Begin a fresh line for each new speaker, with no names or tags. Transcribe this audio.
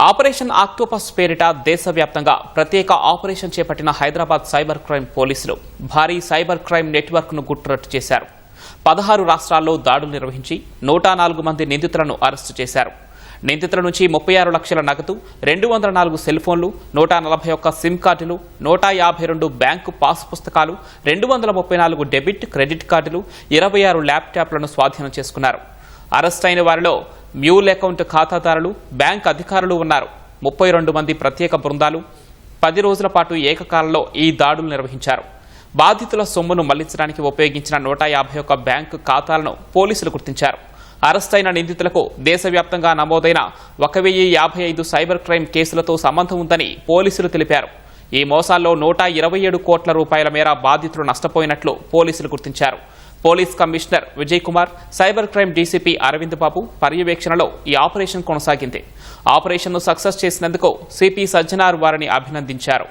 Operation octopus పేరిట దేశవ్యాప్తంగా ప్రత్యేక ఆపరేషన్ చేపట్టిన హైదరాబాద్ సైబర్ క్రైమ్ పోలీసులు భారీ సైబర్ క్రైమ్ నెట్వర్క్ ను గుట్టురట్టు చేశారు. 16 రాష్ట్రాల్లో దాడులు నిర్వహించి 104 మంది నిందితులను అరెస్టు చేశారు. నిందితుల నుంచి 36 లక్షల నగదు, 204 సెల్ ఫోన్లు, 141 సిమ్ కార్డులు, 152 బ్యాంకు పాస్ పుస్తకాలు, 234 డెబిట్, క్రెడిట్ కార్డులు, 26 ల్యాప్టాప్లను స్వాధీనం చేసుకున్నారు. అరెస్ట్ అయిన వారిలో మ్యూల్ అకౌంట్ ఖాతాదారులు, బ్యాంక్ అధికారులు ఉన్నారు. 32 మంది ప్రత్యేక బృందాలు 10 రోజుల పాటు ఏకకాలంలో ఈ దాడులు నిర్వహించారు. బాధితుల సొమ్మును మళ్లించడానికి ఉపయోగించిన 151 బ్యాంకు ఖాతాలను పోలీసులు గుర్తించారు. అరెస్ట్ అయిన నిందితులకు దేశవ్యాప్తంగా నమోదైన 1055 సైబర్ క్రైమ్ కేసులతో సంబంధం ఉందని పోలీసులు తెలిపారు. ఈ మోసాల్లో 127 కోట్ల రూపాయల మేర బాధితులు నష్టపోయినట్లు పోలీసులు గుర్తించారు. Police commissioner Vijay Kumar, cyber crime DCP Arvind Babu పర్యవేక్షణలో ఈ ఆపరేషన్ కొనసాగింది. ఆపరేషన్ను సక్సెస్ చేసినందుకు సిపి సజ్జనార్ వారిని అభినందించారు.